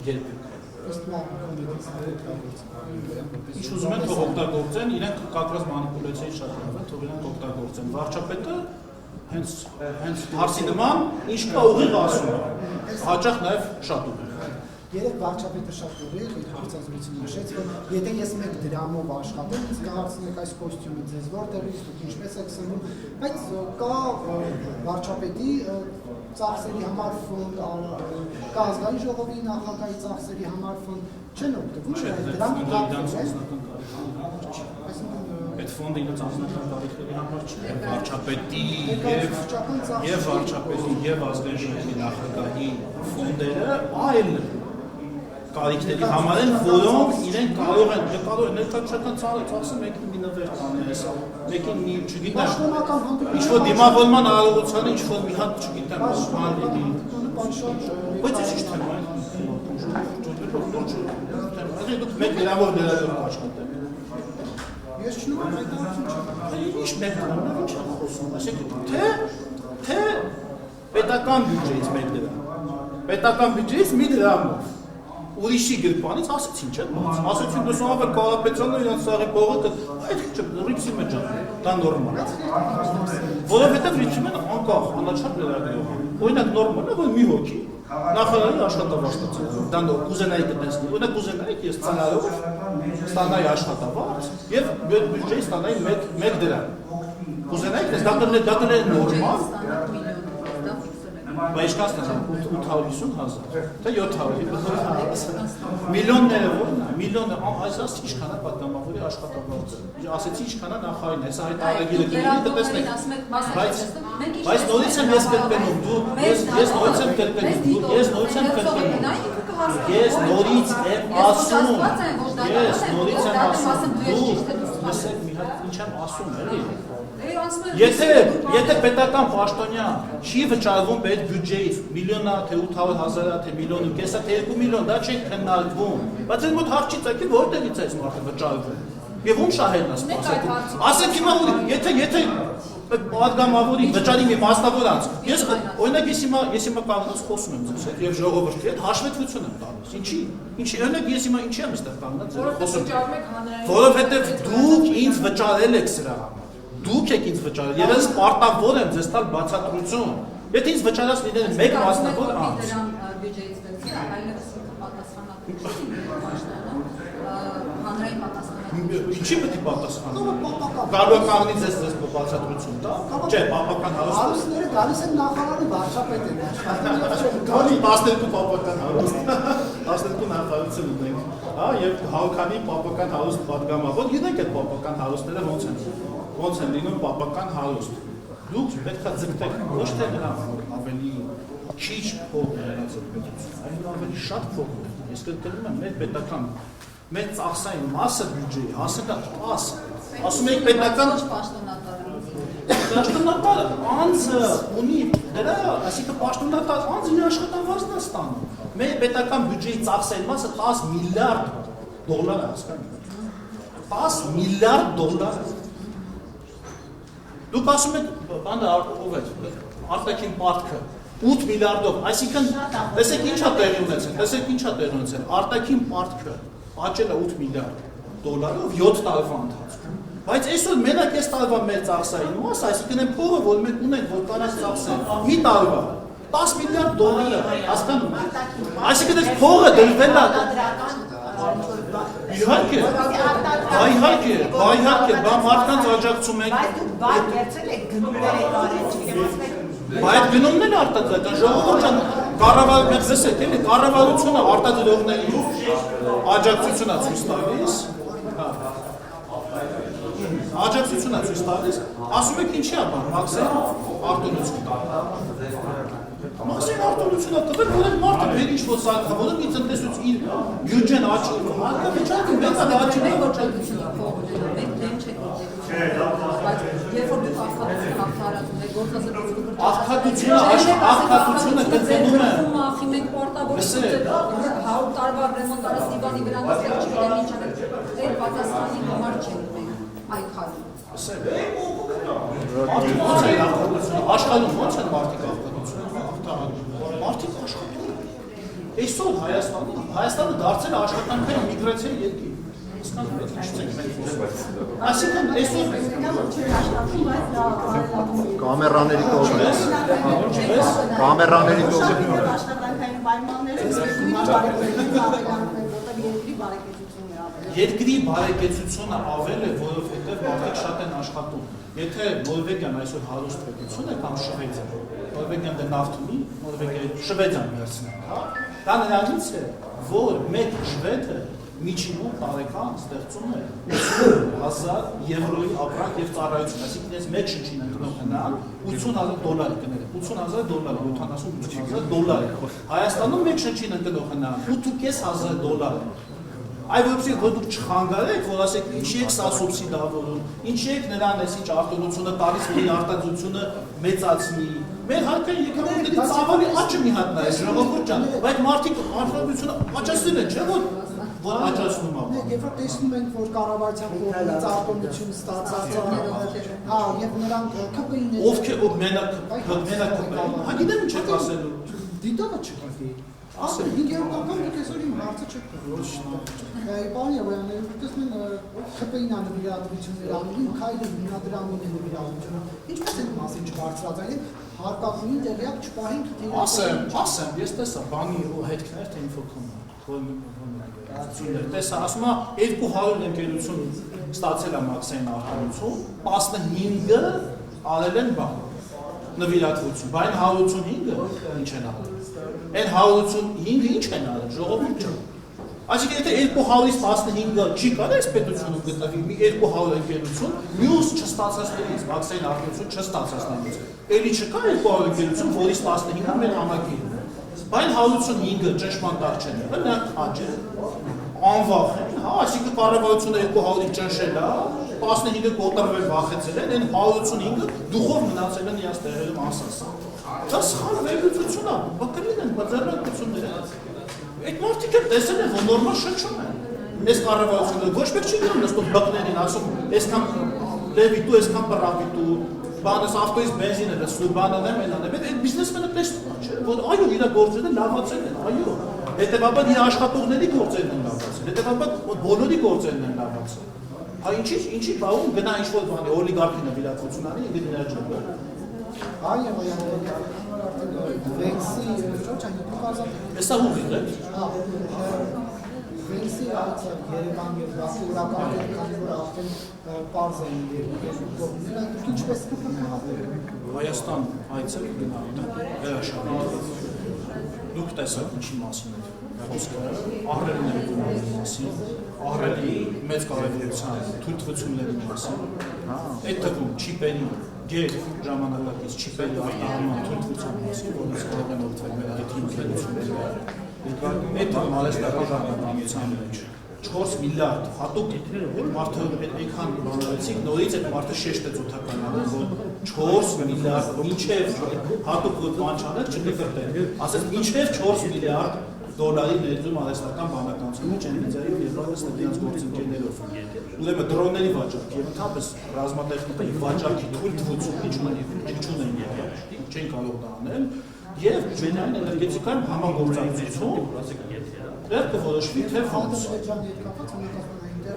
եմ։ Ինչ ուզում են թող օգտագործեն, իրենք կակրած մանիպուլյացիայի շատ լավ են, թող իրենք օգտագործեն։ Վարչապետը հենց հարցի նման ինչ կա ուղիղ ասում է, հաճախ նաև շատ ուղիղ։ Երեք վարչապետը շատ ուղիղ իր հարցազրույցին նշեց, որ եթե ես մեկ դրամով աշխատեմ, ինձ կհարցնեք այս կոստյումը ձեզ որտեղից դուք ինչպես եք սնվում, բայց կա վարչապետի ծախսերի համար ֆոնդ, կա ազգային ժողովի նախագահի ծախսերի համար ֆոնդ, չեն օգտվում, դրանք Այդ ֆոնդը իրենց անձնական կարիքների համար չէ, վարչապետի եւ վարչապետի եւ ազգային ժողովի նախագահի ֆոնդերը այլ կարիքների համար են, որոնք իրենք կարող են ներկայացական ծախսը մեկին մի նվեր կանես, մեկին մի, չգիտեմ, ինչ-որ դիմավորման արարողությանը ինչ-որ մի հատ, չգիտեմ, բան լինի։ Բայց ես ինչ թեմ այն, դուք մեկ դրամով ներառում աշխատեք։ Ես չնայում այդ հարցը Ինչ մեկ դրամով ինչ եմ խոսում, ասեք, թե պետական բյուջեից մեկ դրամ, պետական բյուջեից մի դրամով, ուրիշի գրպանից ասեցին, չէ՞, ասեցին դու սովորաբար Կարապետյանը իրենց սաղի փողը, այդ չէ, ռիփսի մեջ է, դա նորմալ է։ Որովհետև ռիփսիմենը անկախ, անաչափ լրագրող է։ Օրինակ նորմալ է, որ մի հոգի նախարարի աշխատավարձ ստացի, դա նոր կուզենայի կտեսնի, օրինակ կուզենայի ես ծանարով ստանայի աշխատավարձ եւ բյուջեի ստանայի մեկ դրամ։ Կուզենայի ես դա կլինի նորմալ։ Բայց ինչքան ստացան 850,000, թե 700,000, միլիոնները որն է, միլիոնը, այս ասի ինչքան է պատգամավորի աշխատավարձը, ասեցի ինչքան է նախարարին, հեսա այդ արագիրը գինի կտեսնեք, բայց նորից եմ ես կրպենում, ես նորից եմ կրպենում, ես նորից եմ ասում, լսեք մի հատ ինչ եմ ասում, էլի, Եթե պետական պաշտոնյա չի վճարվում պետ բյուջեից միլիոնա, թե 800,000, թե միլիոն ու կեսա, թե 2 միլիոն, դա չենք քննարկվում, բայց այդ մոտ հարց չի ծագի, որտեղից է այս մարդը վճարվում, եւ ում շահերն է սպասել, ասեք հիմա, եթե պատգամավորի վճարի մի մասնավոր անց, ես օրինակ ես հիմա կանգնած խոսում եմ ձեզ հետ եւ ժողովրդի հետ հաշվետվություն եմ տալիս, ինչի, օրինակ ես հիմա ինչի եմ այստեղ կանգնած խոսում, որովհետեւ դուք ինձ վճարել եք սրա համար Դուք եք ինձ վճարել, եւ ես պարտավոր եմ ձեզ տալ բացատրություն։ Եթե ինձ վճարած լիներ մեկ մասնավոր անց։ Դրամ բյուջեից վերցրել, այլևս հանրային պատասխանատվություն։ Ինչի պետք է պատասխանատվություն։ Կարող է կանգնի ձեզ բացատրություն տա։ Չէ, պապական հարուստները գալիս են նախարարի վարչապետին աշխատում։ 12 պապական հարուստ։ 12 նախարարություն ունենք։ Հա, եւ Հալքանի պապական հարուստ պատգամավոր, գիտեք այդ պապական հարուստները ոնց են լինում պապական հարուստ։ Դուք պետք է ձգտեք ոչ թե նրան ավելի քիչ փող ներածություն, այլ ավելի շատ փող։ Ես կրկնում եմ, մեր պետական մեր ծախսային մասը բյուջեի հասել է 10։ Ասում եք պետական պաշտոնատար անձը ունի դրա, այսինքն պաշտոնատար անձը իր աշխատավարձն է ստանում։ Մեր պետական բյուջեի ծախսային մասը 10 միլիարդ դոլար է, հասկանու՞մ։ 10 միլիարդ դոլար Դուք ասում եք, բանը ով է, արտաքին պարտքը 8 միլիարդով, այսինքն, տեսեք ինչա տեղի ունեցել, արտաքին պարտքը աճել է 8 միլիարդ դոլարով 7 տարվա ընթացքում, բայց այսօր մենակ այս տարվա մեր ծախսային մասը, այսինքն այն փողը, որ մենք ունենք, որ կանած ծախսեն, մի տարվա 10 միլիարդ դոլար է, հասկանում եք, այսինքն այս փողը դրվել է Իհարկե, բա մարդկանց աջակցում եք Բայց դուք բար կերցել եք գնումներ եք արել, չգիտեմ Բա այդ գնումն էլ արտադրական ժողովուրդ ջան, կառավարությունը տեսեք, էլի կառավարությունը արտադրողների աջակցությունա ցույց տալիս, աջակցությունա ցույց տալիս, ասում եք ինչի է բան, մաքսեն արտոնություն տալ։ Մաքսեն արտոնություն տվել, որ մարդը մեր ինչ-որ սարքա, որը մի տնտեսություն իր բյուջեն աճի, հարկավիճակը մեծ է աճի, Մենք ոչ արտոնությունը փող ունենալ, մենք բայց երբ որ դուք աղքատություն հաղթարացում եք, գործազրկությունը աղքատությունը կտրվում է։ Ախի մենք պարտավորություն 100 տարվա ռեմոնտ արած դիվանի վրա նստել չգիտեմ ինչ անել, այդ պատասխանի համար չենք մենք այքարում։ Աշխարհում ո՞նց են մարդիկ աղքատությունը հաղթահարում։ Մարդիկ աշխատում են։ Այսօր Հայաստանը դարձել է աշխատանքային միգրացիայի երկիր։ Այսինքն այսօր կամերաների կողմից աշխատանքային պայմանները երկրի բարեկեցությունը ավել է, որովհետև մարդիկ շատ են աշխատում։ Եթե Նորվեգիան այսօր հարուստ պետություն է կամ Շվեդիան, Նորվեգիան դե նավթ ունի, Շվեդիան վերցնենք, հա։ Դա նրանից է, որ մեկ շվեդը միջինում տարեկան ստեղծում է 80,000 եվրոյի ապրանք եւ ծառայություն, այսինքն ես մեկ շնչին ընկնող հնան $80,000 կներեք, $80,000, $70,000 Հայաստանում մեկ շնչին ընկնող հնան $8,500 Այ որպեսզի որ դուք չխանգարեք, որ ասեք ինչի եք սա սուբսիդավորում, ինչի եք նրան այսինչ արտոնությունը տալիս, որ արտադրությունը մեծացնի։ Մեր հարկային եկամուտների ծավալի աճը մի հատ նայեք, ժողովուրդ ջան, բայց մարդիկ արտադրությունը աճացնել են, չէ՞ որ աճացնում է։ Երբ որ տեսնում ենք, որ կառավարության կողմից արտոնություն ստացած է, հա, եւ նրանք ԿՊԻ-ն ովքեր մենակ հա գիտեմ ինչ եք ասելու։ Դիտողը չգիտի։ Ասել 500 անգամ դուք այսօր իմ հարցը չեք տվել։ Պարոն Եղոյաններ, տեսնում են ԿՊԻ-ն նվիրատվություններ անում, քայլը հիմնադրամին է նվիրատվությունը։ Ինչպես այդ մասին չբարձրացած այն հարկախմի տեղյակ չպահին Ասեմ, ես տեսա բանի հետքներ թե ինֆոկոմ, տեսա, ասում է 200 ընկերություն ստացել է մաքսային արտոնություն, 15-ը արել են բան, նվիրատվություն, բայց այն 185-ը ինչ են արել։ Այն 185-ը ինչ են արել, ժողովուրդ ջան։ Այսինքն եթե 200-ից 15-ը չի կարող այս պետությունում գտնվի մի 200 ընկերություն, մյուս չստացածներից, մաքսային արտոնություն չստացածներից, էլի չկա 200 ընկերություն, որից 15-ը մեր համակիրն է։ Բայց 185-ը ճնշման տակ չեն եղել, նրանք աճ են, անվախ են, հա, այսինքն կառավարությունը 200-ից ճնշել է, 15-ը կոտրվել վախեցել են, այն 185-ը դուխով մնացել են իրաց տեղերում անսասան։ Դա սխալ վերլուծություն է, բակալին են, բացառություններ են։ Այդ մարդիկը տեսել են, որ նորմալ շնչում են։ Այս կառավարությունը ոչ մեկ չի գնում նստում բակներին, ասում, այսքան լևիտու, այսքան պրավիտու, բանս ավտոյից բենզինը լսում, բանան եմ, այդ բիզնեսմենը տեսնում է, չէ՞, որ այո, իր գործերը լավացել են, այո։ Հետևաբար իր աշխատողների գործերն են լավացել, հետևաբար բոլորի գործերն են լավացել։ Հա ինչի բաղում գնա ինչ-որ բանի օլիգարխի նվիրատվություն անի, ինքը դրա ջնբը։ Այ Վենսի ոչ այն դուք ազատ Հեսա հուզի դե։ Հա։ Վենսի այդ Երևան եւ Բաքու իրականորեն քանի որ արդեն պարզ են երկու կողմերը, դուք ինչպես կմտածեք։ Հայաստան այցը գնալ վերաշարժ։ Դուք տեսաք ինչի մասին է խոսքը, ահռելիների մասին, ահռելի մեծ կարևորության թույլտվությունների մասին, այդ թվում չիպերի գեր ժամանակակից չիպերի արտահանման թույլտվության մասին, որոնց կարող են օգտվել մեր այդ ինքնությունները, այդ թվում արհեստական ժառանգության մեջ 4 միլիարդ հատուկ մարդը այնքան բանալեցիք, նորից այդ մարդը շեշտ է ծութականանում, որ 4 միլիարդ մինչև հատուկ բան չանել չկրտել, ասես մինչև 4 միլիարդ դոլարի ներդրում արհեստական բանականության մեջ Էնվիդիայի եւ Ռոստեդյանց գործընկերներով։ Ուրեմն դրոնների վաճառք եւ ընդհանրապես ռազմատեխնիկայի վաճառքի թույլտվություն չունեն եղել, չեն կարող դա անել եւ ջենային էներգետիկայում համագործակցություն Պետք է որոշվի թե ոնց։ Ադրբեջանի հետ կապված այնտեղ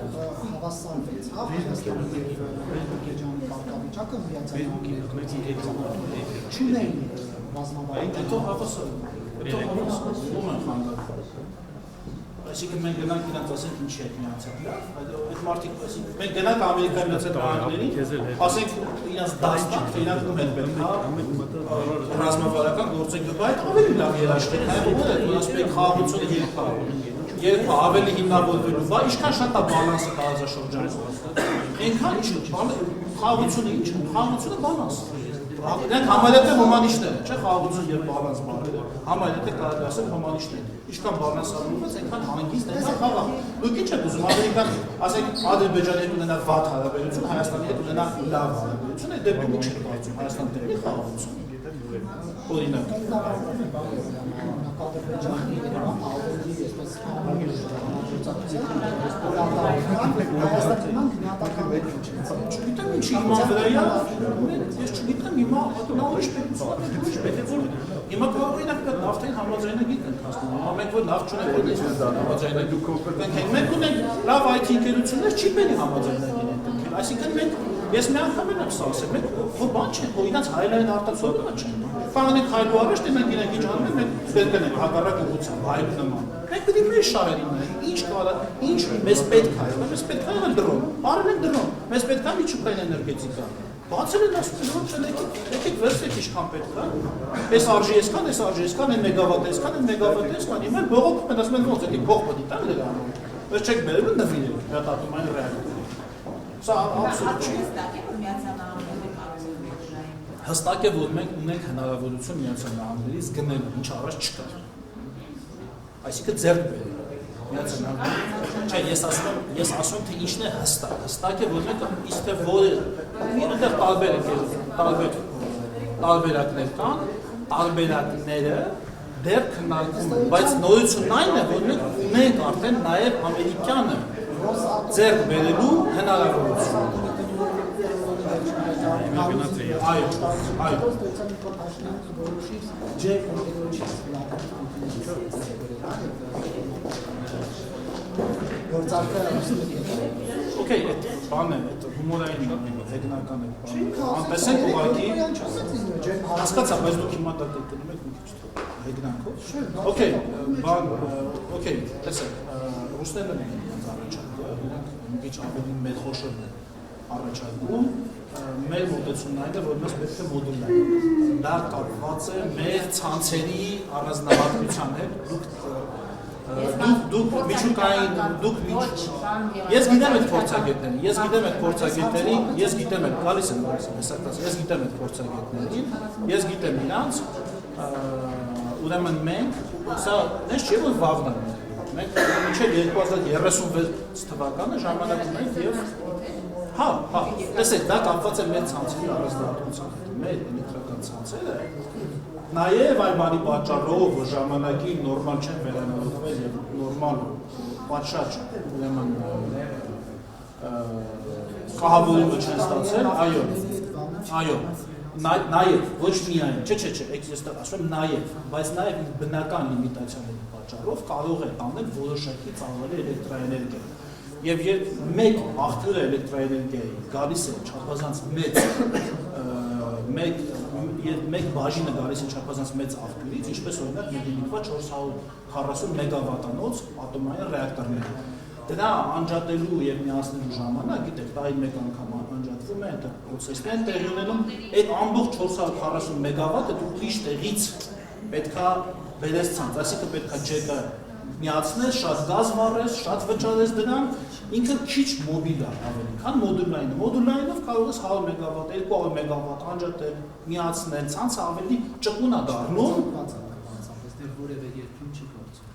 հավասարվեց, հա, Հայաստանի եւ Ադրբեջանի կարգավիճակը միացյալ նահանգների հետ չունեն բազմավարի։ Հետո հավասար։ Հետո հավասար ում են խանգարվում։ Այսինքն մենք գնանք իրենց ասենք ինչի հետ միացել, այդ մարդիկ ասենք մենք գնանք Ամերիկայի Միացյալ Նահանգներին, ասենք իրենց դաստակ, թե իրանք ում են պետք է ռազմավարական գործենք, բայց ավելի լավ երաշխիք, հայտնի է, որ ասում եք խաղաղությունը երբ ավելի հիմնավորվելու, բա ինչքան շատ է բալանսը տարածաշրջանում։ Այնքան ինչ, խաղաղությունը ինչ, խաղաղությունը բալանս։ Դրանք համալետ է հոմանիշներ են, չէ՞, խաղաղություն եւ բալանս բառերը։ Համալետ է կարելի ասել հոմանիշներ։ Ինչքան բալանսավորված, այնքան հանգիստ, այնքան խաղաղ։ Դուք ինչ եք ուզում, ամերիկան, ասենք, Ադրբեջանի հետ ունենա վատ հարաբերություն, Հայաստանի հետ ունենա լավ հարաբերություն, այդ դեպքում ինչ եք կարծում, Հայաստանի դեպի խաղաղություն։ Օրինակ։ Չգիտեմ ինչի հիմա վրայա, ես չգիտեմ հիմա նա ուրիշ պետություն է, հիմա օրինակ դա նավթային համաձայնագիր են հասնում, հիմա մենք որ նավթ չունենք, որ դες համաձայնագիր, մենք ունենք լավ IT ընկերություններ, չի պետք համաձայնագիր են կնքել, այսինքն մենք ես մի անգամ եմ ասել, մենք որ բան չենք, որ իրանց հայլային արտացոլումը չենք, բանիկ հայլու առաջ դեմենք իրենք ինչ անում են, մենք պետք ենք հակառակ ուղղությամբ, հայլ նման, մենք պետք է մեր շահերին նայենք, ինչ կարա, ինչ մեզ պետք է, մեզ պետք է դրոն, բարել են դրոն, մեզ պետք է միջուկային էներգետիկա, բացել են ասում, որ եկեք վերցրեք ինչքան պետք է, այս արժի այսքան, այս արժի այսքան, այն մեգավատ այսքան, այն մեգավատ այսքան, հիմա բողոքում են ասում են ոնց է, փող պետք է տան դրա համար, ես չեք բերել նվիրել, հրատապում այն ռեալիտ։ Սա absolut չի։ Հստակ է, որ մենք ունենք հնարավորություն Միացյալ Նահանգներից գնելու, ինչ առաջ չկա։ Այսինքն ձեռք բերել Միացյալ Նահանգներից։ Չէ, ես ասում թե ինչն է հստակ։ Հստակ է, որ մենք իսկ թե որը այնտեղ տարբերակներ կան, տարբերակները դեռ քննարկում են, բայց նորությունն այն է, որ մենք ունենք արդեն նաև ամերիկյանը ձեռք բերելու հնարավորություն։ Okay, բան է, հումորային հեգնական է բան։ Անտեսենք ուղղակի հասկացա, բայց դուք հիմա դա դիտում եք մի քիչ հեգնանքով։ Okay, բան, okay, տեսեք, ռուսներն են իրենց առաջարկը, իրենք մի քիչ ավելի մեծ խոշոր են առաջարկում, մեր մոտեցումն այն է, որ մեզ պետք է մոդուլային։ Դա կապված է մեր ցանցերի առանձնահատկության հետ, դուք միջուկային, ես գիտեմ այդ փորձագետներին, ես գիտեմ այդ գալիս եմ, ես գիտեմ այդ փորձագետներին, ես գիտեմ իրանց, ուրեմն մենք, սա նես չէ, որ վաղն են, մենք մինչև 2036 թվականը ժամանակում ենք և հա, տեսեք, դա կապված է մեր ցանցերի առանձնահատկության հետ, մեր էլեկտրական ցանցերը, նաև այն բանի պատճառով, որ ժամանակին նորմալ չեն վերանորոգվել և նորմալ պատշաճ ուրեմն կահավորումը չեն ստացել, այո, նաև, ոչ միայն, չէ, ես ասում եմ նաև, բայց նաև բնական լիմիտացիաների պատճառով կարող է տանել որոշակի ծավալի էլեկտրաէներգիա։ Եվ մեկ աղբյուրը էլեկտրաէներգիայի գալիս է չափազանց մեկ բաժինը գալիս է չափազանց մեծ աղբյուրից, ինչպես օրինակ ներդիմիկվա 440 մեգավատանոց ատոմային ռեակտորներ։ Դրա անջատելու եւ միացնելու ժամանակ, գիտեք, տարին մեկ անգամ անջատվում է, այդ պրոցեսն են տեղի ունենում, այդ ամբողջ 440 մեգավատը դու ուրիշ տեղից պետքա բերես ցանց, այսինքն պետքա ջեկը միացնես, շատ գազ վառես, շատ վճարես դրան, ինքը քիչ մոբիլ է ավելի, քան մոդուլային։ Մոդուլայինով կարող ես 100 մեգավատ, 200 մեգավատ անջատել, միացնել, ցանցը ավելի ճկուն է դառնում։ Որևէ երկրում չի գործում։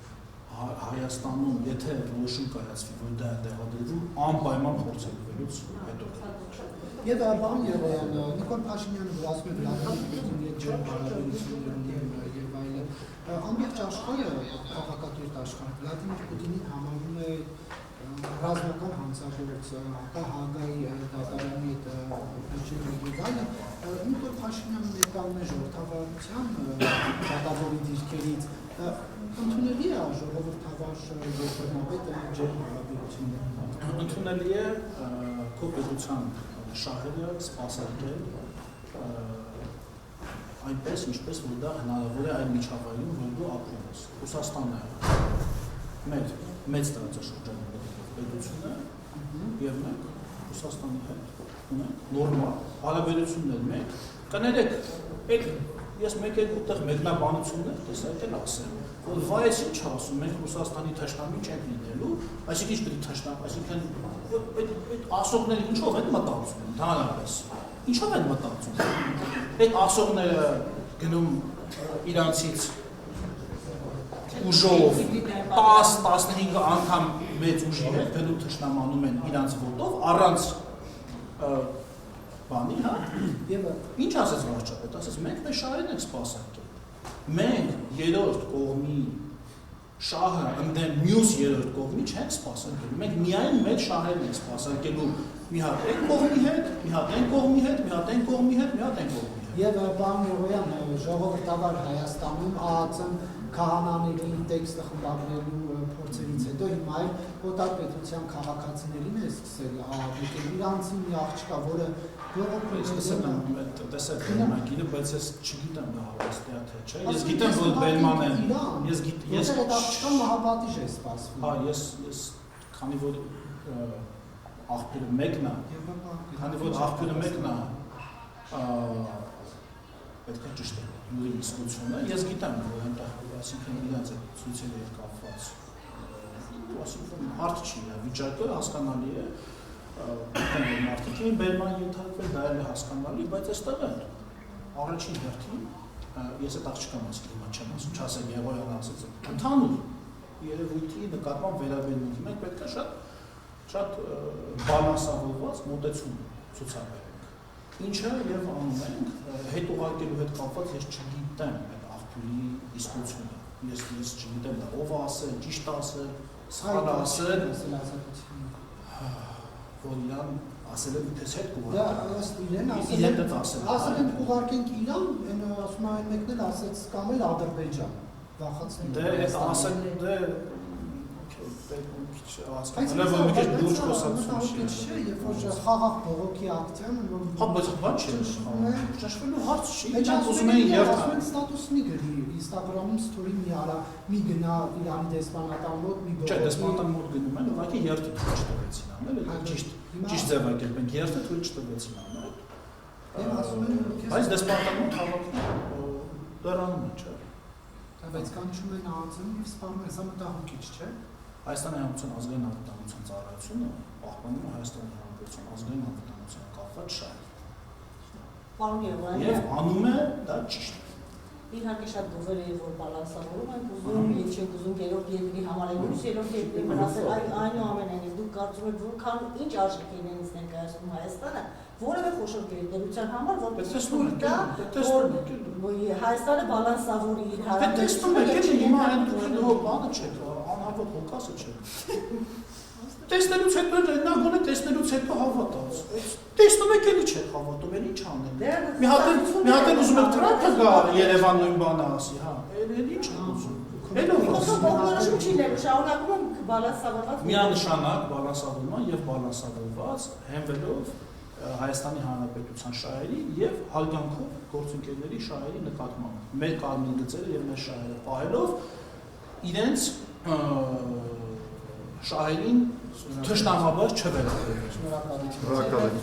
Հայաստանում, եթե որոշում կայացվի, որ դա է տեղադրվում, անպայման փորձելուց հետո։ Եվ բան Նիկոլ Փաշինյանը ասում է Վլադիմիր Պուտինի հետ հարաբերություններ եւ այլն։ Ամբողջ աշխարհը, քաղաքակիրթ աշխարհը Վլադիմիր Պուտինին համարում է ռազմական հանցագործ, Հագայի դատարանի հետ եւ այլն։ Նիկոլ Փաշինյանը ներկայանում է ժողովրդավարության դատավորի դիրքերից։ Ընդունելի է ժողովրդավար գործնապետը ջեր հարաբերությունները։ Ընդունելի է քո պետության շահերը սպասարկել այնպես, ինչպես որ դա հնարավոր է այն միջավայրում, որ դու ապրում ես։ Ռուսաստանը մեր մեծ տարածաշրջանում պետությունը եւ մենք Ռուսաստանի հետ ունենք նորմալ հարաբերություններ մենք կներեք, ես մեկ-երկու տեղ մեկնաբանություններ տեսա, էլ ասեմ, որ վայ ինչ ասում, մենք Ռուսաստանի թշնամի չենք լինելու, այսինքն ինչ պետք է թշնամ, այսինքն այդ ասողները ինչով են մտածում, ընդհանրապես։ ինչով են մտածում։ Այդ ասողները գնում իրանցից ուժով 10-15 անգամ մեծ ուժի հետ գնում թշնամանում են իրանց ոտով առանց բանի, հա։ Եվ ինչ ասեց վարչապետը, ասեց մենք մեր շահերն ենք սպասարկել։ Մենք երրորդ կողմի շահը ընդդեմ մյուս երրորդ կողմի չենք սպասարկելու։ Մենք միայն մեր շահերն ենք սպասարկելու մի հատ այն կողմի հետ, մի հատ այն կողմի հետ, մի հատ այն կողմի հետ, մի հատ այն կողմի հետ։ Եվ պարոն Երոյան, ժողովրդավար Հայաստանում ԱԱԾ-ն քահանաների տեքստը խմբագրելու փորձերից հետո հիմա այլ օտար պետության քաղաքացիներին է սկսել ահաբեկել իրանցի մի աղջկա, որը տեսեք նամակիրը, բայց ես չգիտեմ դա հավաստիա թե չէ։ Ես գիտեմ, որ Բելմանը ես աղջկան մահապատիժ է սպասվում։ Հա, ես քանի որ աղբյուրը մեկն է, պետք է ճիշտ է յուրի իսկությունը, ես գիտեմ, որ այնտեղ այսինքն իրանց այդ ցույցերի հետ կապված այսինքն հարց չի, վիճակը հասկանալի է, մարդիկ էին Բելման ենթարկվել, դա էլ է հասկանալի, բայց այստեղ էլ առաջին հերթին ես այդ աղջկա մասին հիմա չեմ ասում, չասեմ Եղոյան ասեց, ընդհանուր երևույթի նկատմամբ վերաբերմունքի մենք պետք է շատ բալանսավորված մոտեցում ցուցաբերենք։ Ինչը եւ անում ենք, հետ ուղարկելու հետ կապված ես չգիտեմ այդ աղբյուրի իսկությունը։ Ես չգիտեմ դա ով ասել, ճիշտ ասել, սխալ ասել, որ իրան ասել են թե հետ կուղարկենք։ Դա ասել են կուղարկենք Իրան, ասում են մեկն էլ ասեց կամ էլ Ադրբեջան։ Վախացնում։ Դե այդ ասել դե հասկանալի որ մի քիչ դուրս խոսացություն չի, երբ որ խաղաղ բողոքի ակցիան հա բայց բան չէ, ճաշվելու հարց չի, իրանք ուզում էին երթալ։ Ստատուս մի գրի, Instagram-ում story մի արա, մի գնա Իրանի դեսպանատան մոտ, մի բողոքի։ Չէ, դեսպանատան մոտ գնում են, ուղղակի երթը թույլ չտվեցին անել, դա ճիշտ ձևակերպենք, երթը թույլ չտվեցին անել։ Եմ ասում են, բայց դեսպանատան մոտ հավաքվում դրանում է, չէ։ Բայց կանչում են ԱԱԾ-ն եւ սպառնում են, սա մտահոգիչ չէ։ Հայաստանի Հանրապետության ազգային անվտանգության ծառայությունը պահպանում է Հայաստանի Հանրապետության ազգային անվտանգության կապված շահեր։ Պարոն Երոյան, Եվ անում է դա ճիշտ։ Իհարկե շատ գովեր է, որ բալանսավորում ենք ուզում եւ չենք ուզում երրորդ երկրի համար այնուց երրորդ երկրի մնացել այնուամենայնիվ դուք կարծում եք որքան ինչ արժեք իրենից ներկայացնում Հայաստանը որևէ խոշոր գերտերության համար որպես ցույց տա որ Հայաստանը բալանսավորի իր հարաբերությունները։ Տեսնում եք, հիմա այն դուք բանը չեք, անհավատ հոգասը չեք։ Տեսնելուց հետո նա գոնե տեսնելուց հետո հավատաց։ Տեսնում եք էլի չեք հավատում, էլ ինչ անեն։ Մի հատ էլ ուզում եք Թրամփը գա Երևան նույն բանը ասի, հա։ Էլ ինչ եք ուզում։ Էլ ով չի ներ, շարունակում ենք բալանսավորված։ Միանշանակ բալանսավորման եւ բալանսավորված հենվելով Հայաստանի Հանրապետության շահերի եւ հարգանքով գործընկերների շահերի նկատմամբ։ Մեր կարմիր գծերը եւ մեր շահերը պահելով իրենց շահերին թշնամաբար չվերաբերել։ Շնորհակալ եմ։